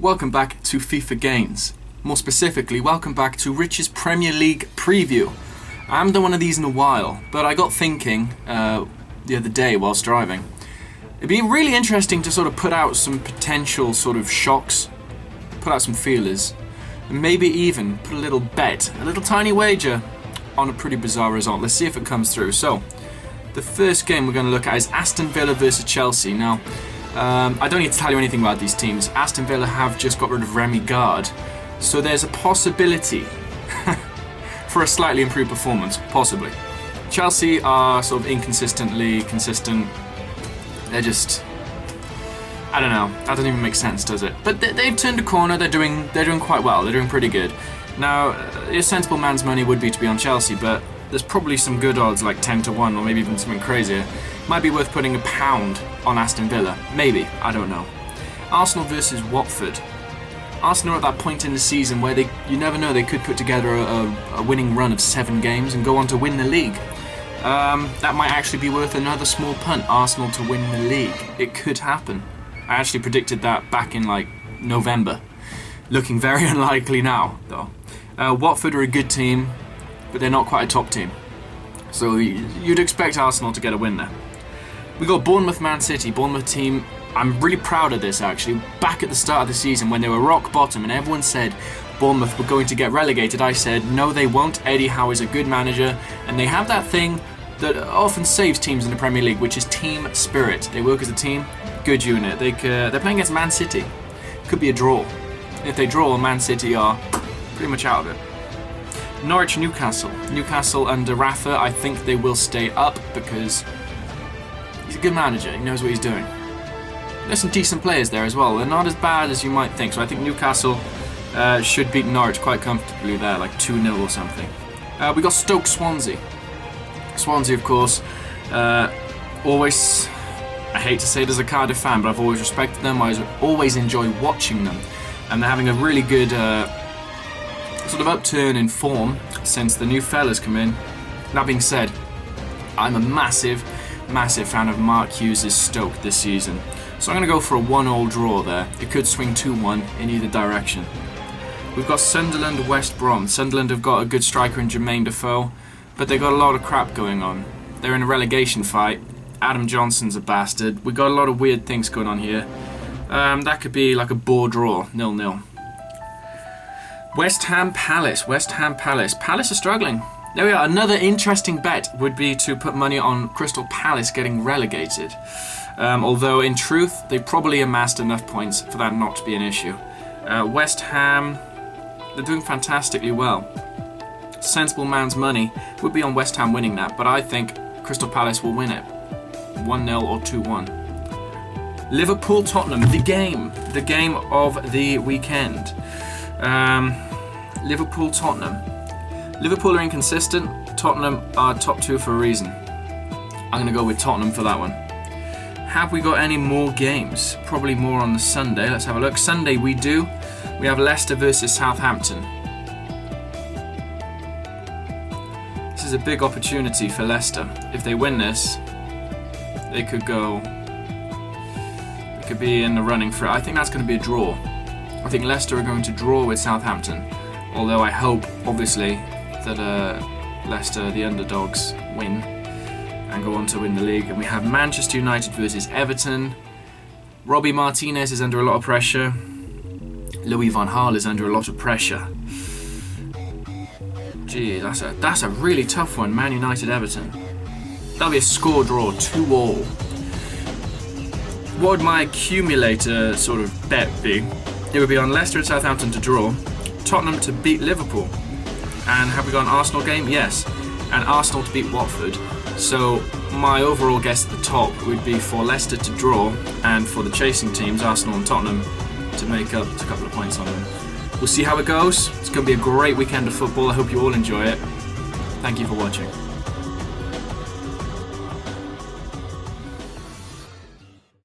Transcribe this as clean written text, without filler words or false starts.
Welcome back to FIFA Gains. More specifically, welcome back to Rich's Premier League preview. I haven't done one of these in a while, but I got thinking the other day whilst driving. It'd be really interesting to sort of put out some potential sort of shocks, put out some feelers, and maybe even put a little bet, a little tiny wager on a pretty bizarre result. Let's see if it comes through. So, the first game we're going to look at is Aston Villa versus Chelsea. Now, I don't need to tell you anything about these teams. Aston Villa have just got rid of Remy Gard, so there's a possibility for a slightly improved performance, possibly. Chelsea are sort of inconsistently consistent. They're just, I don't know. That doesn't even make sense, does it? But they've turned a corner. They're doing quite well. They're doing pretty good. Now, a sensible man's money would be to be on Chelsea, but there's probably some good odds, like 10 to 1, or maybe even something crazier. Might be worth putting £1 on Aston Villa. Maybe. I don't know. Arsenal versus Watford. Arsenal are at that point in the season where you never know, they could put together a winning run of 7 games and go on to win the league. That might actually be worth another small punt, Arsenal to win the league. It could happen. I actually predicted that back in like November. Looking very unlikely now, though. Watford are a good team, but they're not quite a top team. So you'd expect Arsenal to get a win there. We got Bournemouth, Man City. Bournemouth team, I'm really proud of this actually. Back at the start of the season when they were rock bottom and everyone said Bournemouth were going to get relegated, I said no they won't. Eddie Howe is a good manager and they have that thing that often saves teams in the Premier League, which is team spirit. They work as a team, good unit. They're playing against Man City. Could be a draw. If they draw, Man City are pretty much out of it. Norwich, Newcastle. Newcastle under Rafa, I think they will stay up because he's a good manager. He knows what he's doing. There's some decent players there as well. They're not as bad as you might think. So I think Newcastle should beat Norwich quite comfortably there, like 2-0 or something. We got Stoke, Swansea. Swansea, of course, always, I hate to say it as a Cardiff fan, but I've always respected them. I always enjoy watching them. And they're having a really good sort of upturn in form since the new fellas come in. That being said, I'm a massive fan of Mark Hughes' Stoke this season. So I'm going to go for a 1-1 draw there. It could swing 2-1 in either direction. We've got Sunderland, West Brom. Sunderland have got a good striker in Jermaine Defoe, but they've got a lot of crap going on. They're in a relegation fight. Adam Johnson's a bastard. We've got a lot of weird things going on here. That could be like a bore draw, 0-0. West Ham, Palace. West Ham, Palace. Palace are struggling. There we are. Another interesting bet would be to put money on Crystal Palace getting relegated. Although in truth, they probably amassed enough points for that not to be an issue. West Ham, they're doing fantastically well. Sensible man's money would be on West Ham winning that, but I think Crystal Palace will win it. 1-0 or 2-1. Liverpool, Tottenham, the game of the weekend. Liverpool, Tottenham. Liverpool are inconsistent. Tottenham are top 2 for a reason. I'm going to go with Tottenham for that one. Have we got any more games? Probably more on the Sunday. Let's have a look. Sunday we do. We have Leicester versus Southampton. This is a big opportunity for Leicester. If they win this, they could be in the running for it. I think that's going to be a draw. I think Leicester are going to draw with Southampton. Although I hope, obviously, that Leicester, the underdogs, win and go on to win the league. And we have Manchester United versus Everton. Robbie Martinez is under a lot of pressure. Louis van Gaal is under a lot of pressure. Gee, that's a really tough one. Man United, Everton. That'll be a score draw, 2-2. What would my accumulator sort of bet be? It would be on Leicester and Southampton to draw, Tottenham to beat Liverpool. And have we got an Arsenal game? Yes. And Arsenal to beat Watford. So my overall guess at the top would be for Leicester to draw and for the chasing teams, Arsenal and Tottenham, to make up a couple of points on them. We'll see how it goes. It's going to be a great weekend of football. I hope you all enjoy it. Thank you for watching.